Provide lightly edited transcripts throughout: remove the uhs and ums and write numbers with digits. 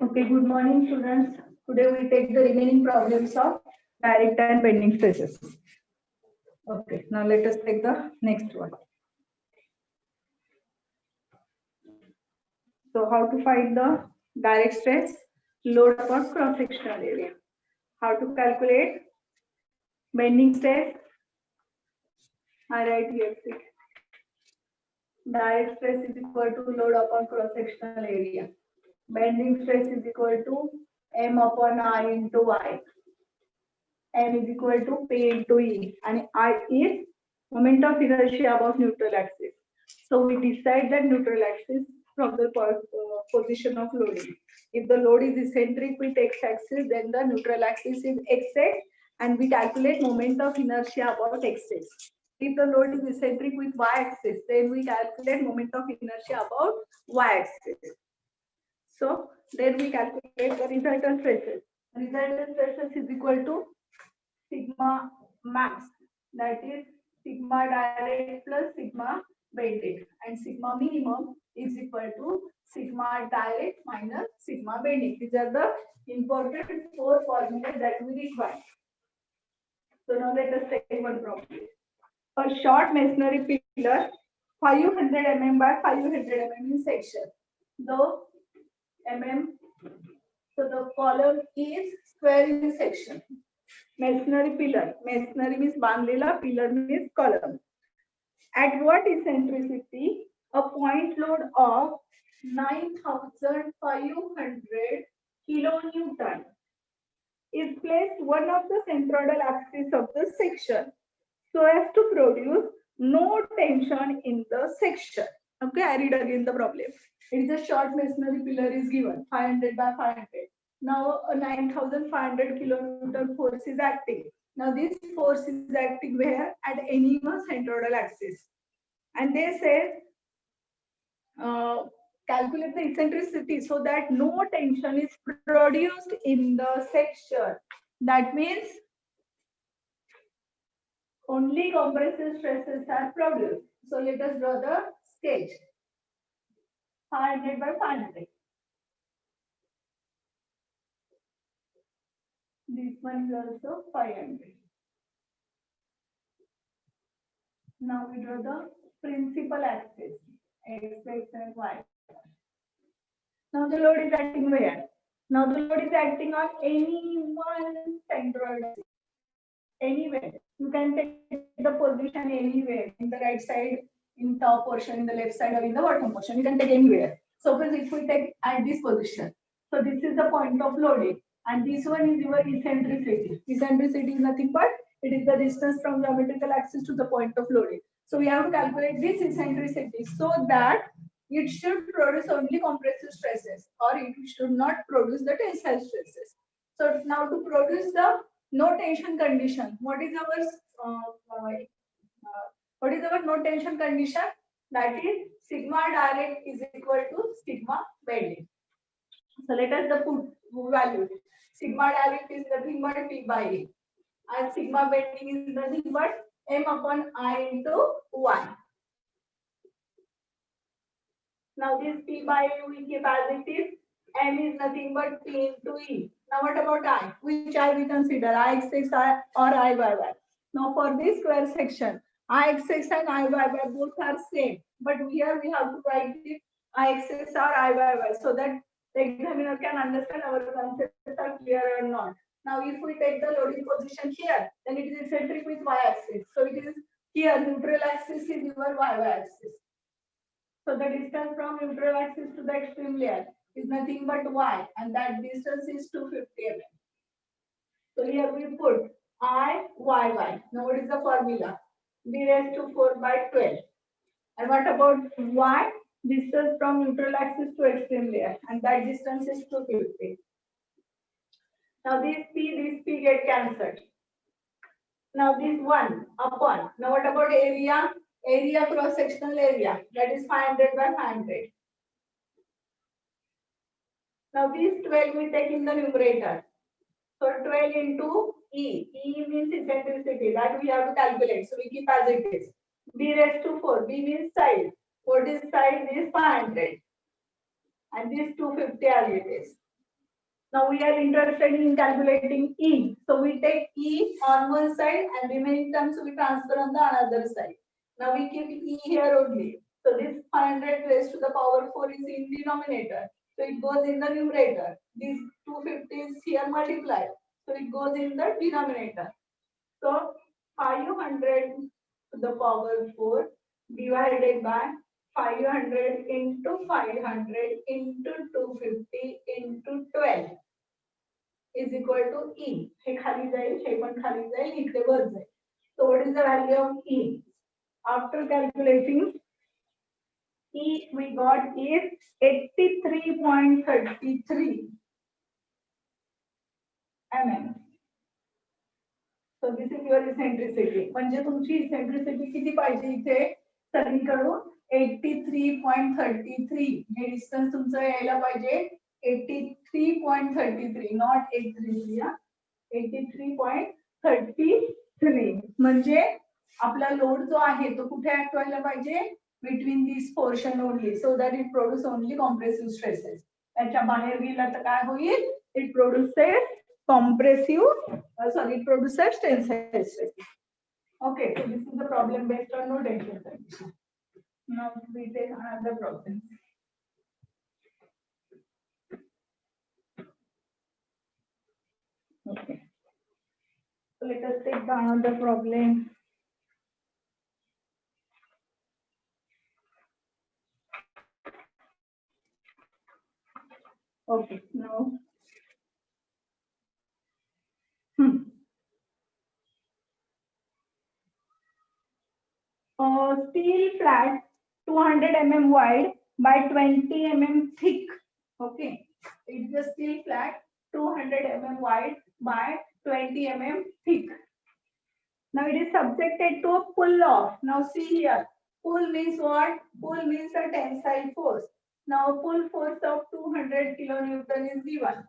Okay, good morning, students. Today we take the remaining problems of direct and bending stresses. Okay, now let us take the next one. So, how to find the direct stress load upon cross-sectional area? How to calculate bending stress? I write here. Direct stress is equal to load upon cross-sectional area. Bending stress is equal to M upon I into Y. M is equal to P into E, and I is moment of inertia above neutral axis. So we decide that neutral axis from the position of loading. If the load is eccentric with x-axis, then the neutral axis is x-axis, and we calculate moment of inertia about x-axis. If the load is eccentric with y-axis, then we calculate moment of inertia about y-axis. So then we calculate the resultant stresses. Resultant stresses is equal to sigma max, that is sigma direct plus sigma bending, and sigma minimum is equal to sigma direct minus sigma bending. These are the important four formulas that we require. So now let us take one problem. A short masonry pillar 500 mm by 500 mm in section. The the column is square in section. Masonry pillar. Masonry means बांधलेला, pillar means column. At what eccentricity a point load of 9,500 kilonewton is placed one of the centroidal axis of the section so as to produce no tension in the section. Okay, I read again the problem. It is a short masonry pillar is given 500 by 500. Now a 9,500 kilonewton force is acting. Now this force is acting where? At any centroidal axis. And they say calculate the eccentricity so that no tension is produced in the section. That means only compressive stresses are produced. So let us draw the sketch. 500 by 500. This one is also 500. Now we draw the principal axis, x, and y. Now the load is acting where? Now the load is acting on any one centroid axis. Anywhere. You can take the position anywhere, in the right side, in top portion, in the left side, or in the bottom portion. You can take anywhere. Suppose if we take at this position. So this is the point of loading. And this one is your eccentricity. Eccentricity is nothing but it is the distance from geometrical axis to the point of loading. So we have to calculate this eccentricity so that it should produce only compressive stresses or it should not produce the tensile stresses. So now to produce the no tension condition, what is our no tension condition? That is sigma direct is equal to sigma bending. So let us put value. Sigma direct is nothing but P by A, and sigma bending is nothing but M upon I into 1. Now this P by A we keep as it is. M is nothing but P into E. Now what about I? Which I we consider? I-axis or I-Y-Y. Now for this square section, I-axis and I-Y-Y both are same. But here we have to write the I-axis or I-Y-Y so that the examiner can understand our concepts are clear or not. Now if we take the loading position here, then it is eccentric with Y-axis. So it is here neutral axis is your Y-Y axis. So the distance from neutral axis to the extreme layer is nothing but y, and that distance is 250 mm. So here we put I, y. Now what is the formula? B raised to 4 by 12. And what about y? Distance from neutral axis to extreme layer, and that distance is 250. Now this P get cancelled. Now this 1 upon. Now what about area? Area cross sectional area, that is 500 by 500. Now this 12 we take in the numerator. So 12 into E. E means eccentricity, that we have to calculate. So we keep as it is. B raised to 4. B means side. What is side? Is 500. And this 250 as it is. Now we are interested in calculating E. So we take E on one side and remaining terms we transfer on the another side. Now we keep E here only. So this 500 raised to the power 4 is in denominator. So it goes in the numerator. This 250 is here multiplied. So it goes in the denominator. So 500 to the power 4 divided by 500 into 500 into 250 into 12 is equal to E. हे खाली जाईल, हे पण खाली जाईल, इकडे वर जाईल. So what is the value of E? After calculating E, we got is 83.33 mm. So this is your eccentricity. म्हणजे तुमची eccentricity किती पाहिजे इथे सगळीकडून 83.33. हे डिस्टन्स तुमचं यायला पाहिजे 83.33, नॉट 833. 83.33 म्हणजे आपला लोड जो आहे तो कुठे ऍक्ट व्हायला पाहिजे between this portion only, so that it produce only compressive stresses. त्याच्या बाहेर गेला तर काय होईल, it produces compressive, it produces tensile stress. Okay, so this is the problem based on no tension condition. Now we take another problem. Okay, so let us take the another problem. Okay, now steel flat 200 mm wide by 20 mm thick. Okay, it's the steel flat 200 mm wide by 20 mm thick. Now it is subjected to a pull off. Now see here, pull means what? Pull means a tensile force. Now pull force of 200 kilonewton is given.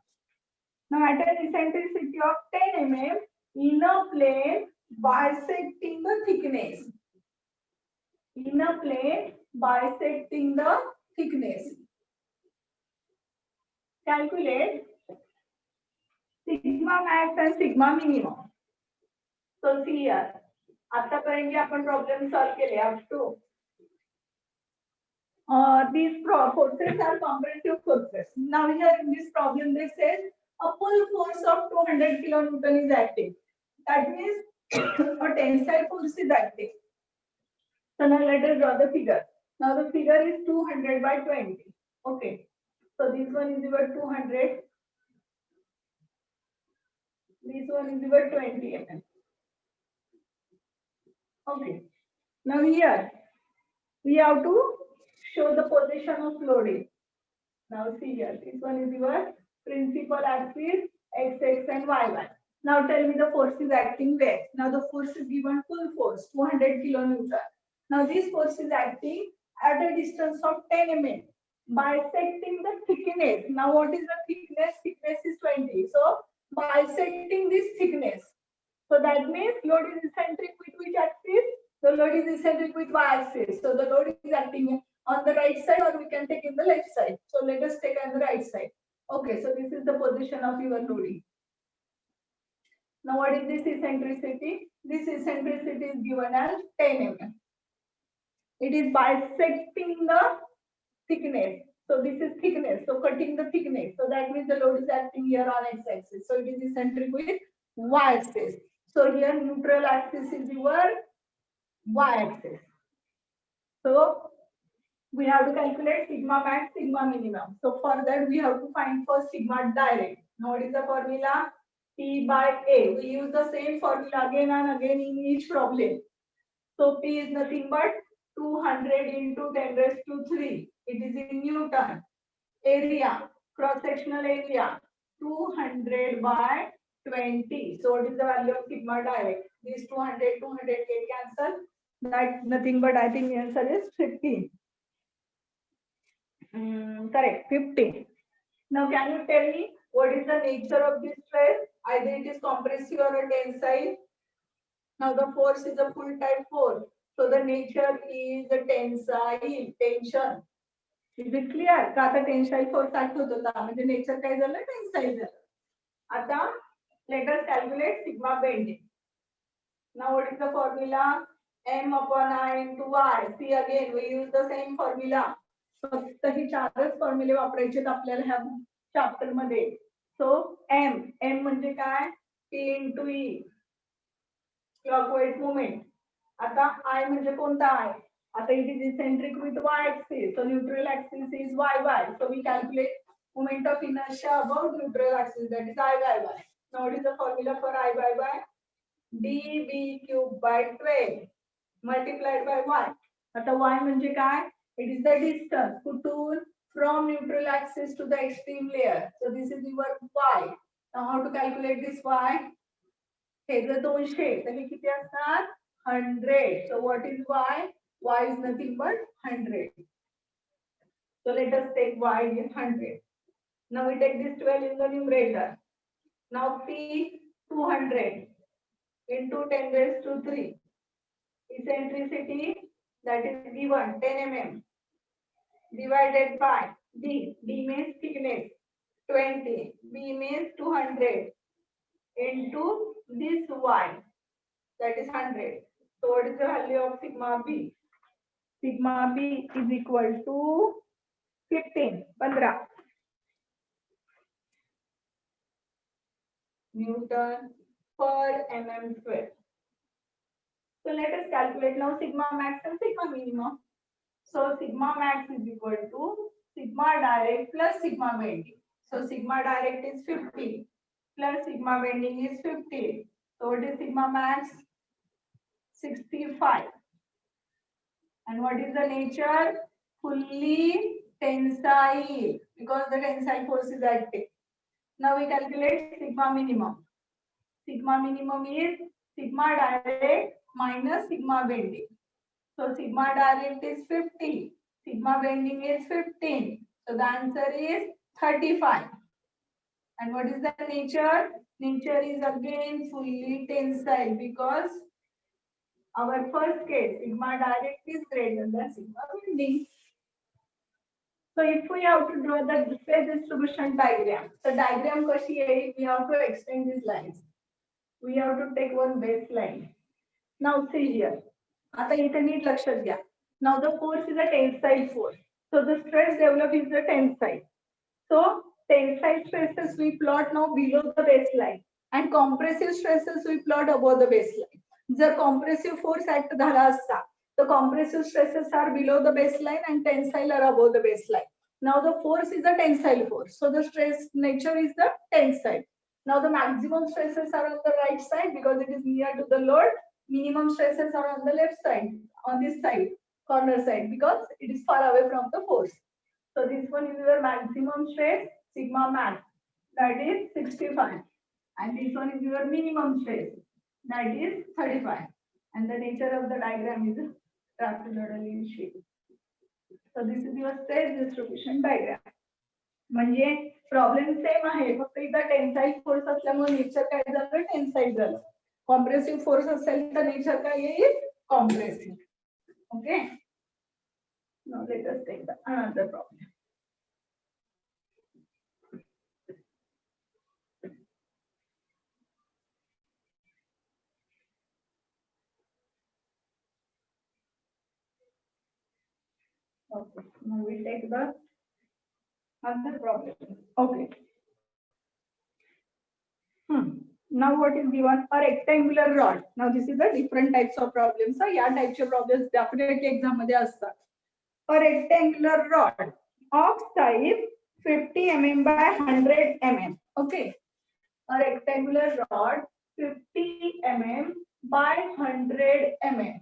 Now at an eccentricity of 10 mm in a plane bisecting the thickness. In a plane bisecting the thickness. Calculate sigma max and sigma minimum. So see here, आतापर्यंत जे आपण problem solve केले up to these forces are compressive forces. Now here in this problem they says a pull force of 200 kilonewton is active. That means a tensile force is active. So now let us draw the figure. Now the figure is 200 by 20. Okay. So this one is equal 200. This one is equal 20 mm. Okay. Now here we have to show the position of loading. Now see here, this one is your principal axis x and y. Now tell me the force is acting where. Now the force is given full force 200 kilonewton. Now this force is acting at a distance of 10 mm, bisecting the thickness. Now what is the thickness? Thickness is 20. So bisecting this thickness. So that means load is eccentric with which axis? The load is eccentric with y axis. So the load is acting on the right side, or we can take in the left side. So let us take on the right side. Okay, so this is the position of your loading. Now what is this eccentricity? This eccentricity is given as 10 mm. It is bisecting the thickness. So this is thickness. So cutting the thickness. So that means the load is acting here on x-axis. So it is eccentric with y-axis. So here neutral axis is your y-axis. So we have to calculate sigma max, sigma minimum. So for that we have to find first sigma direct. Now what is the formula? P by A. We use the same formula again and again in each problem. So P is nothing but 200 into 10 raised to 3. It is in Newton. Area, cross-sectional area, 200 by 20. So what is the value of sigma direct? These 200 get cancelled. That nothing but I think the answer is 15. Correct, 15. Now can you tell me what is the nature of this stress? Either it is compressive or a tensile. Now the force is a full type force. So the nature is the tensile tension. Is it clear? का आता tensile force आठवत होता म्हणजे nature काय झालं, tensile झालं. आता let us calculate sigma bending. Now what is the formula? m upon I into y. See again we use the same formula. फक्त ही चारच फॉर्म्युले वापरायचे आहेत आपल्याला ह्या चॅप्टर मध्ये. सो m म्हणजे काय? p into e clockwise movement. आता I म्हणजे कोणता I? आता it is eccentric with y axis. So neutral axis is y. So we calculate moment of inertia about neutral axis, that is I. Now what is the formula for I? dv cube by 12 multiplied by y. आता y म्हणजे काय? It is the distance कुठून from neutral axis to the extreme layer. So this is your y. Now how to calculate this y? हे जर 200 तर हे किती असणार? 100. So what is y? Y is nothing but 100. So let us take y is 100. Now we take this 12 in the numerator. Now p 200 into 10 raised to 3. Eccentricity that is given 10 mm divided by d. D means thickness 20. B means 200 into this y that is 100. So what is the value of sigma b? Sigma b is equal to 15 Newton per mm square. So let us calculate now sigma max and sigma minimum. So sigma max is equal to sigma direct plus sigma bending. So sigma direct is 50 plus sigma bending is 50. So what is sigma max? 65. And what is the nature? Fully tensile, because the tensile force is active. Now we calculate sigma minimum. Sigma minimum is sigma direct minus sigma bending. So sigma direct is 50. Sigma bending is 15. So the answer is 35. And what is the nature? Nature is again fully tensile because our first case sigma direct is greater than sigma bending. So if we have to draw the phase distribution diagram, the diagram kashi hai, we have to extend these lines. We have to take one baseline. Now see here. आता इथे NEET लक्षात घ्या. Now the force is a tensile force. So the stress developed is the tensile. So tensile stresses we plot now below the baseline and compressive stresses we plot above the baseline. जर compressive force act झाला असता, the compressive stresses are below the baseline and tensile are above the baseline. Now the force is a tensile force. So the stress nature is the tensile. Now the maximum stresses are on the right side because it is near to the load. Minimum stresses are on the left side, on this side, corner side, because it is far away from the force. So this one is your maximum stress, sigma max, that is 65. And this one is your minimum stress, that is 35. And the nature of the diagram is trapezoidal in shape. So this is your stress distribution diagram. म्हणजे problem same आहे, फक्त इथं tensile force असल्यामुळे nature काय झालं, tensile झालं. Compressive force असेल तर नेचर काय येईल, compressive. Okay, now let us take the another problem. Okay, now we take the other problem. Okay. Now what is given? A rectangular rod. Now this is the different types of problems. So या टाइपचे problems definitely exam मध्ये असतात. A rectangular rod of size 50 mm by 100 mm. Okay. A rectangular rod 50 mm by 100 mm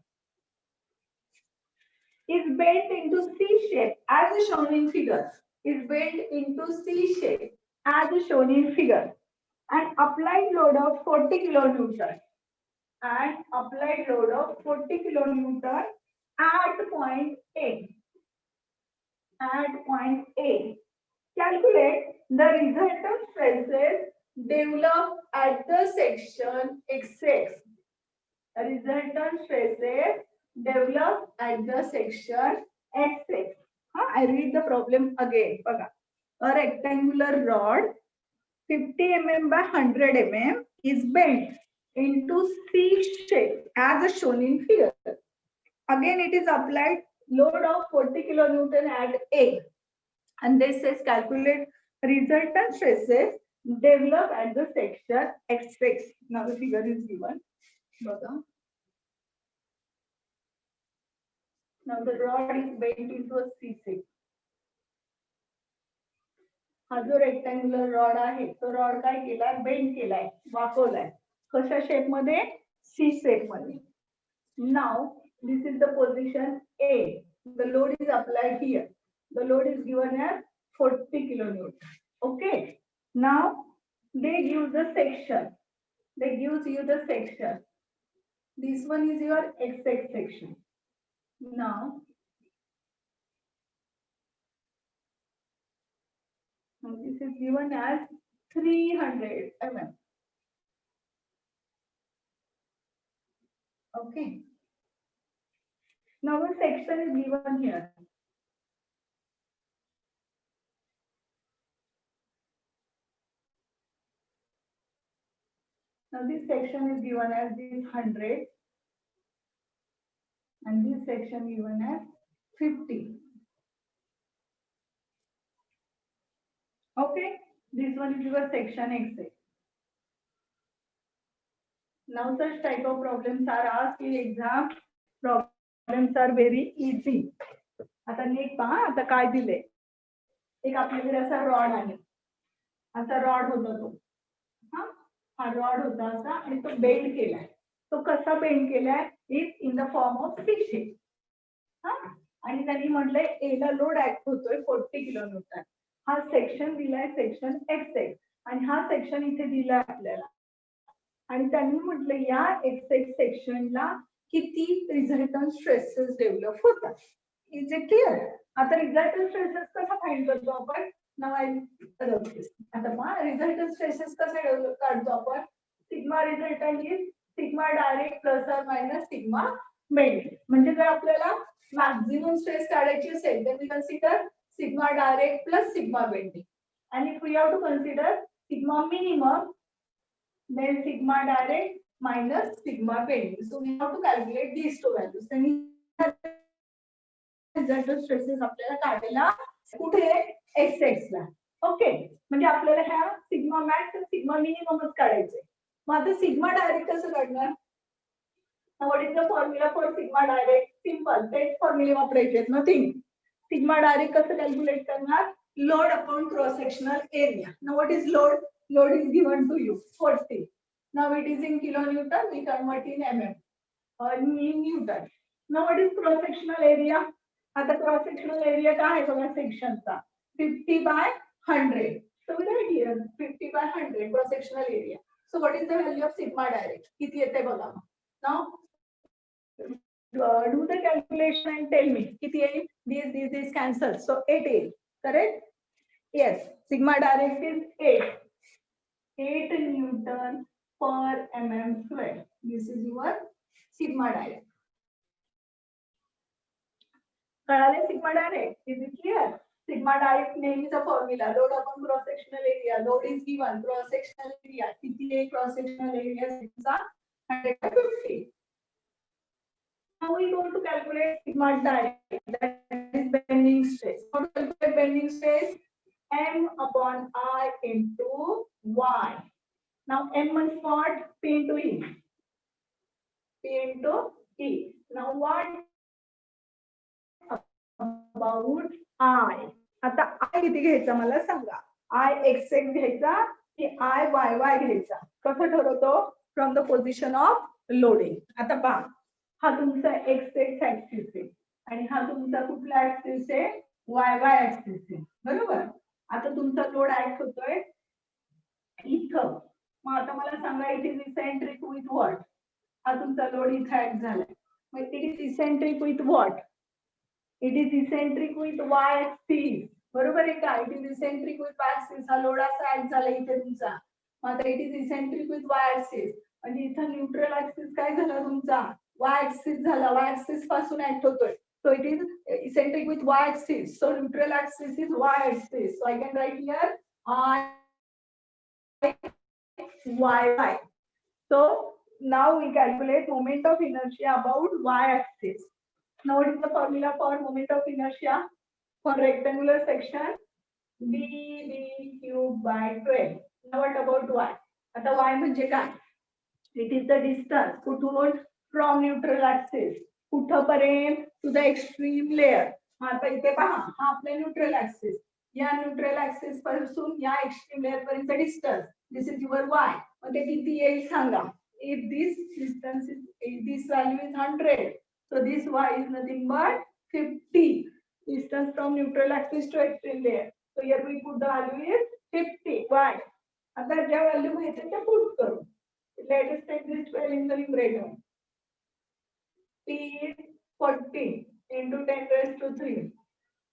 is bent into C shape as shown in figure. Is bent into C shape as shown in figure. And applied load of 40 kilonewton. And applied load of 40 kilonewton at point A. At point A. Calculate the resultant stresses developed at the section XX. The resultant stresses developed at the section XX. I read the problem again. बघा, a rectangular rod 50 mm by 100 mm is bent into C shape as shown in figure. Again, it is applied load of 40 kilonewton at A, and this says calculate resultant stresses develop at the section XX. Now the figure is given. Now the rod is bent into a C shape. हा जो rectangular rod आहे तो rod काय केलाय, bend केलाय, वाकवलाय. कशा shape मध्ये, सी shape मध्ये. Now this is the position A. The load is applied here. The load is given as 40 kilonewton. Okay. Now they give the section. They gives you the section. This one is your XX section. Now this is given as 300 mm. Okay. Now the section is given here. Now this section is given as this 100 and this section given as 50. Okay, this one is your section XX. Now such type of problems are asked in exam. Problems are very easy. आता next पहा, आता काय दिले, एक आपल्याकडे असा rod आहे, असा रॉड होता तो, हा रॉड होता असा आणि तो बेंड केलाय. तो कसा बेंड केलाय, is in the form of C shape. आणि त्यांनी म्हटलंय ए ला लोड ऍक्ट होतोय 40 किलोन्यूटन. हा सेक्शन दिलाय सेक्शन XX आणि हा सेक्शन इथे दिलाय आपल्याला. आणि त्यांनी म्हटलं या XX सेक्शनला किती रिझल्टंट स्ट्रेसेस डेव्हलप होतात. Is it clear? आता रिझल्टंट स्ट्रेसेस कसा फाइंड करतो आपण, नाव आता पहा रिझल्टंट स्ट्रेसेस कसा डेव्हलप काढतो आपण. Sigma resultant is sigma direct plus or minus sigma bend. म्हणजे जर आपल्याला मॅक्झिमम स्ट्रेस काढायची असेल तर we consider sigma direct plus sigma bending. And if we have to consider sigma minimum, then sigma direct minus sigma bending. So we have to calculate these two values. Then result stresses आपल्याला काढायला कुठे, XX ला. Okay, म्हणजे आपल्याला ह्या sigma max आणि sigma मिनिममच काढायचे. मग आता sigma direct कसं काढणार. What is the formula for sigma direct? Simple. Text formula वापरायचे, nothing. Sigma direct कसं calculate करणार, load upon cross sectional area. Now what is load? Load is given to you 40. Now it is in kilonewton, we convert in mm in newton. Now what is cross sectional area? आता cross sectional area काय आहे बघा सेक्शनचा, 50 by 100. So we write here 50 by 100 cross sectional area. So what is the value of sigma direct? किती येते बघा. Now do the calculation and tell me किती येईल. This cancel, so 8 येईल. Correct? Yes, sigma direct is 8 Newton per mm square. This is your sigma direct. कळाले sigma direct? Is it clear? Sigma direct नेहमीचा formula, load upon cross sectional area. Load is given, cross sectional area किती आहे, cross sectional area चा 150. Now we going to calculate sigma direct, that is bending stress. How to calculate bending stress? M upon I into Y. Now M one spot, P into E. P into E. Now what about I? आता I किती घ्यायचा मला सांगा. I XX घ्यायचा की I YY घ्यायचा. कसं ठरवतो? From the position of loading. आता पहा, हा तुमचा XX ऍक्सिस आहे आणि हा तुमचा कुठला ऍक्सिस आहे, YY ऍक्सिस आहे. बरोबर. आता तुमचा लोड ऍक्ट होतोय इथं. मग आता मला सांगा it is eccentric with what. हा तुमचा लोड इथं ऍक्ट झालाय. मग it is eccentric with what, it is eccentric with Y axis. बरोबर आहे का. It is eccentric with Y axis. हा लोड असा ऍक्ट झाला इथे तुमचा. मग आता it is eccentric with Y axis म्हणजे इथं न्यूट्रल ऍक्सिस काय झाला तुमचा, वाय ऍक्सिस झाला. वाय ऍक्सिस पासून ऍक्ट होतोय. So it is eccentric with y-axis. So neutral axis is y-axis. So I can write here I, y. So now we calculate moment of inertia about y-axis. Now what is the formula for moment of inertia for rectangular section? B cube by 12. Now what about y? आता y म्हणजे काय? It is the distance कुठून from neutral axis कुठपर्यंत to the extreme layer. आता इथे पहा हा आपला न्यूट्रल ऍक्सिस या न्यूट्रल ऍक्सिस पासून या एक्स्ट्रीम लेयर पर्यंत distance this is your Y मग ते किती येईल सांगा if this distance is this value is 100 so this y is nothing but 50 distance from neutral axis to extreme layer so here we put the value is 50 y आता ज्या value माहिती त्या put करू let us take this 12 in the numerator p is 40 into 10 raised to 3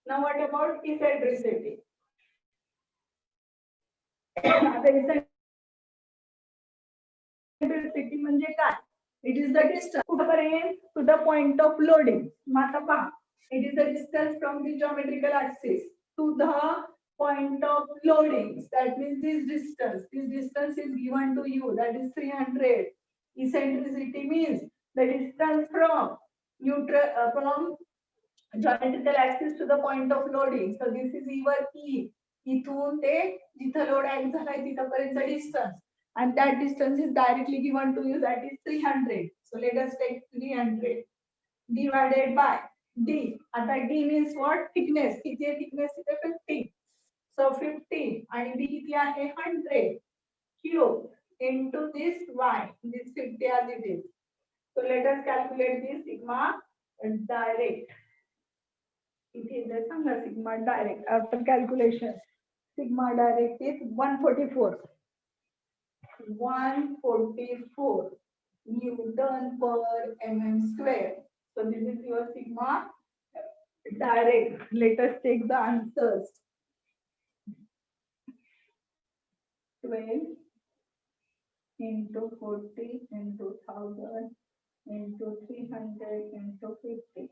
now what about eccentricity आता eccentricity म्हणजे काय it is the distance कुठपर्यंत to the point of loading मग आता पहा it is the distance from the geometrical axis to the point of loading that means this distance is given to you that is 300 eccentricity means the distance from neutral from geometrical axis to the point of loading so this is your e इथून ते जिथं load act झालाय तिथपर्यंत distance and that distance is directly given to you that is 300 so let us take 300 divided by d आता d means what thickness किती आहे thickness इथे 50 so 50 आणि b किती आहे 100 cube into this y this 50 as it is so let us calculate this sigma direct इथे जर सांगा sigma direct after calculation sigma direct is 144 Newton per mm square. So this is your sigma direct. Let us take the answers. 12 into 40 into 1000 into 300 into 50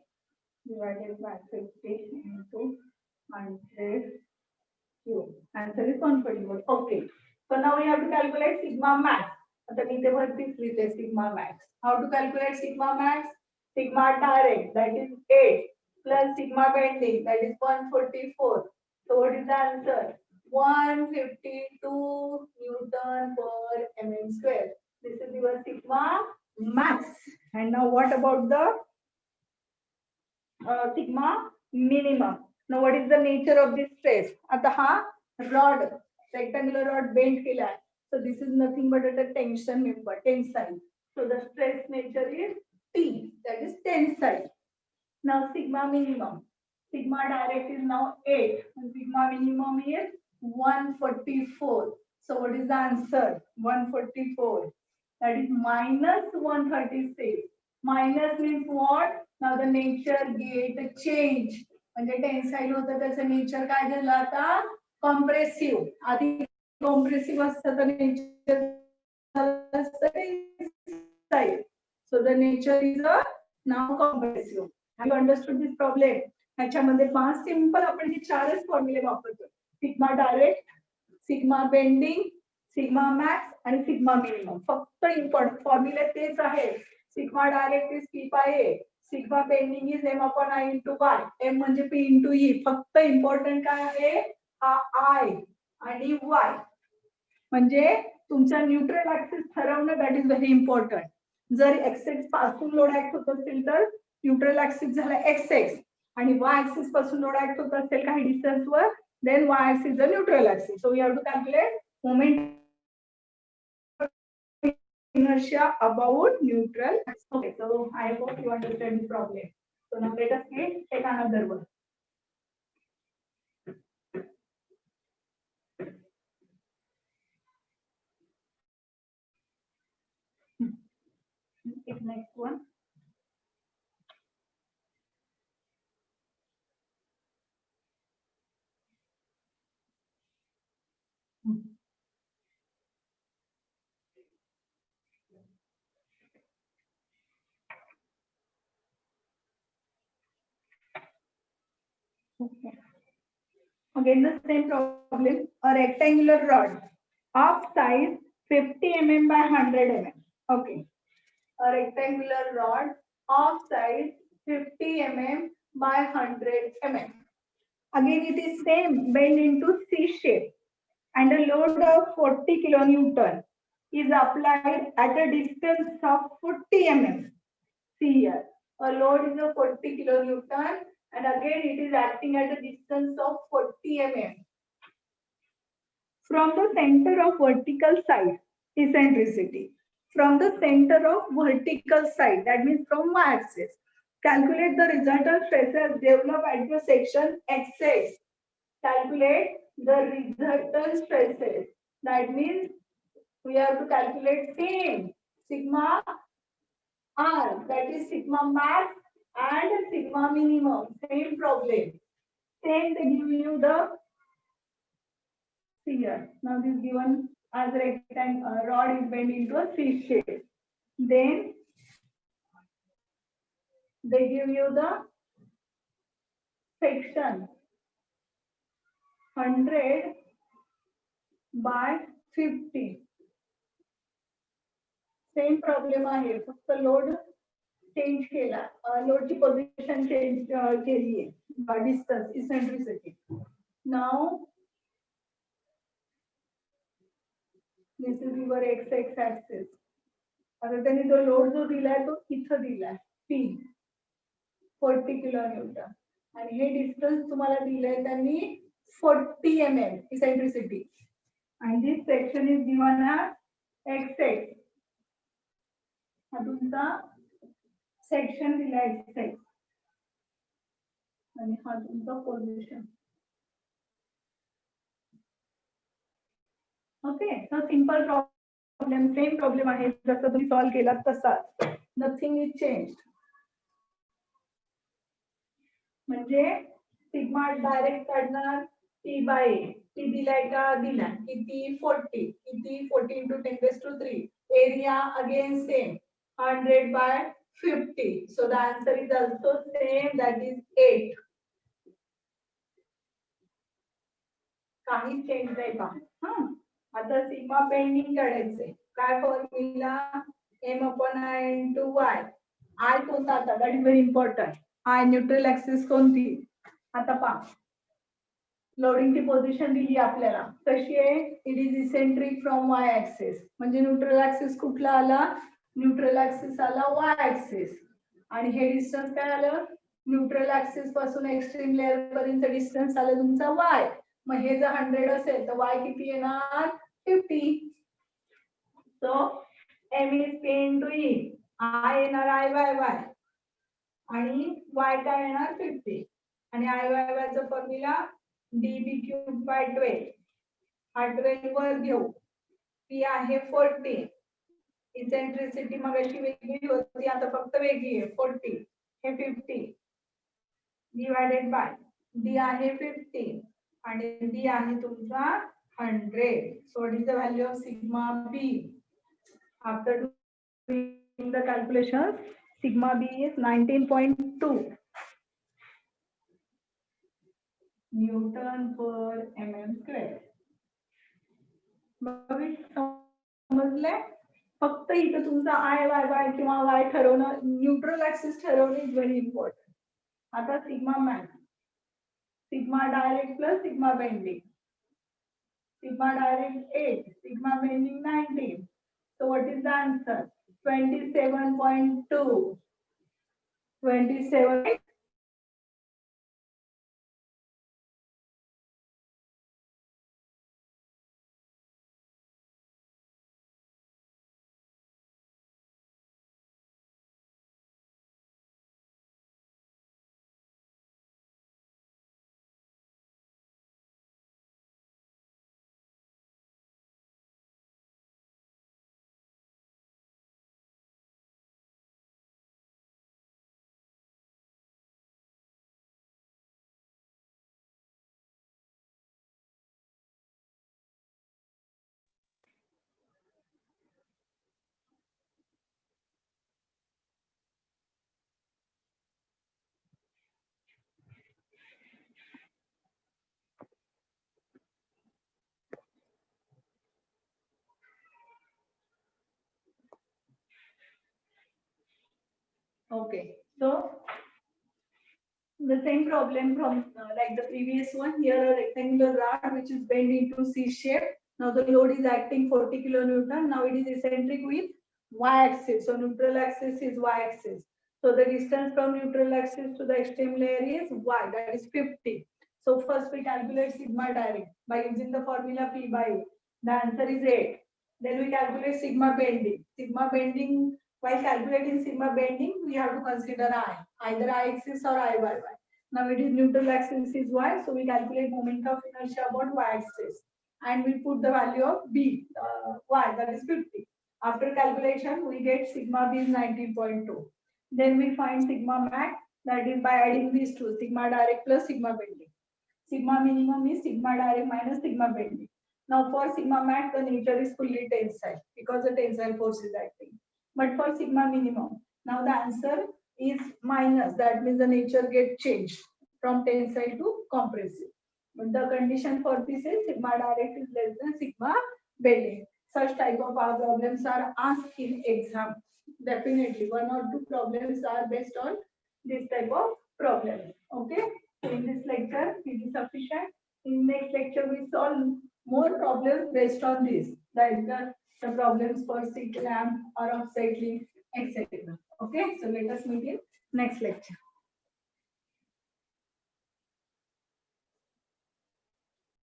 divided by 50 into 100 cube. Answer is 144. Okay. So now we have to calculate sigma max. आता मी इथे वरतीच लिहिते sigma max. How to calculate sigma max? Sigma direct that is 8 plus sigma bending that is 144. So what is the answer? 152 Newton per mm square. This is your sigma max. And now what about the sigma minimum? Now what is the nature of this stress? आता हा rod rectangular rod bent केला आहे. So this is nothing but a tension member, tensile. So the stress nature is T, that is tensile. Now sigma minimum. Sigma direct is now 8 and sigma minimum is 144. So what is the answer? 144. That is minus 136. Minus means what? Now the nature get a change. म्हणजे tensile होतं त्याचं nature काय झालं आता compressive आधी compressive असतं तर nature so the nature is a now compressive have you understood this problem ह्याच्यामध्ये 5 सिंपल आपण हे 4च फॉर्म्युले वापरतो sigma direct sigma bending sigma max आणि सिग्मा मिनिमम फक्त इम्पॉर्टंट फॉर्म्युले तेच आहे sigma direct is P by A sigma bending is m upon I into y m म्हणजे p into e फक्त इम्पॉर्टंट काय आहे हा I आणि y म्हणजे तुमचा न्यूट्रल ऍक्सिस ठरवणं दॅट इज व्हेरी इम्पॉर्टंट जर एक्सेस पासून लोड ऍक्ट होत असेल तर न्यूट्रल ऍक्सिस झाला एक्स आणि वाय ऍक्सिस पासून लोड ऍक्ट होत असेल काही डिस्टन्स वर then Y axis the neutral axis so we have to calculate moment inertia about neutral. Okay, so I hope you understand the problem. So now let us take another one. Take next one. Okay. Again, the same problem. A rectangular rod of size 50 mm by 100 mm. Okay. A rectangular rod of size 50 mm by 100 mm. Again, it is same bent into C shape and a load of 40 kilonewton is applied at a distance of 40 mm. See here, a load is of 40 kilonewton and again it is acting at a distance of 40 mm. From the center of vertical side, eccentricity. From the center of vertical side, that means from y-axis. Calculate the resultant stresses developed at the section x-axis. Calculate the resultant stresses. That means we have to calculate same sigma r, that is sigma max and sigma minimum. Same problem. Same they give you the here. Now this given as a rectangle rod is bent into a C shape. Then they give you the section 100 by 50. Same problem आहे फक्त load change केला लोडची position change केली आहे distance eccentricity now this is your x x axis आता त्यांनी तो load जो दिलाय तो इथं दिलाय पी 40 किलो न्यूटन आणि हे डिस्टन्स तुम्हाला दिलंय त्यांनी 40 mm eccentricity and this section is given as xx हा तुमचा सेक्शन दिला xx आणि हा तुमचा पोझिशन ओके तर सिंपल प्रॉब्लेम सेम प्रॉब्लेम आहे जसं तुम्ही सॉल्व्ह केला तसाच नथिंग इज चेंज म्हणजे सिग्मा डायरेक्ट काढणार टी बाय टी दिलाय का दिलाय किती 40 किती 40 into 10 raised to 3 area again same 100 by 50 so the answer is also same that is 8 काही चेंज नाही का आता सिग्मा बेंडिंग काढायचंय काय formula m upon I into y I कोणता आता that is very important I neutral axis कोणती आता पहा लोडिंगची पोझिशन दिली आपल्याला कशी आहे it is eccentric from Y axis म्हणजे न्यूट्रल ऍक्सिस कुठला आला न्यूट्रल ऍक्सिस आला वाय ऍक्सिस आणि हे डिस्टन्स काय आलं न्यूट्रल ऍक्सिस पासून एक्स्ट्रीम लेअर पर्यंत डिस्टन्स आलं तुमचा वाय मग हे जर 100 असेल तर वाय किती येणार 50 सो m is p into e I येणार I by y आणि y काय येणार 50 आणि I by y चा फॉर्म्युला db cube by 12 हा 12 वर घेऊ p आहे 40 इसेंट्रिसिटी मगाशी वेगळी होती आता फक्त वेगळी आहे 40 हे 50 डिवाइडेड बाय d आहे 50 आणि d आहे तुमचा 100 so what is the value of sigma b after doing the calculations sigma b is 19.2 Newton पर mm स्क्वेअर समजले फक्त इथं तुमचा I y y किंवा y ठरवणं न्यूट्रल ऍक्सिस ठरवणे इज व्हेरी इम्पॉर्टंट आता sigma max sigma direct plus sigma bending sigma direct 8 sigma bending 19 so what is the answer 27.2 27 Okay, so the same problem from like the previous one. Here a rectangular rod which is bent into C shape. Now the load is acting 40 kilonewton. Now it is eccentric with y-axis. So neutral axis is y-axis. So the distance from neutral axis to the extreme layer is y, that is 50. So first we calculate sigma direct by using the formula P by E. The answer is 8. Then we calculate sigma bending. Sigma bending, while calculating sigma bending, we have to consider I, either I-axis or I-y. Now it is neutral axis is y, so we calculate moment of inertia about y-axis. And we put the value of B, y, that is 50. After calculation, we get sigma B is 19.2. Then we find sigma max, that is by adding these two, sigma direct plus sigma bending. Sigma minimum is sigma direct minus sigma bending. Now for sigma max, the nature is fully tensile because the tensile force is acting. But for sigma minimum, now the answer is minus. That means the nature gets changed from tensile to compressive. But the condition for this is sigma direct is less than sigma bending. Such type of problems are asked in exam. Definitely, one or two problems are based on this type of problem. Okay. So in this lecture, it is sufficient. In next lecture, we solve more problems based on this, like the problems for seat lamp or offset link, etc. Okay, so let us meet in next lecture.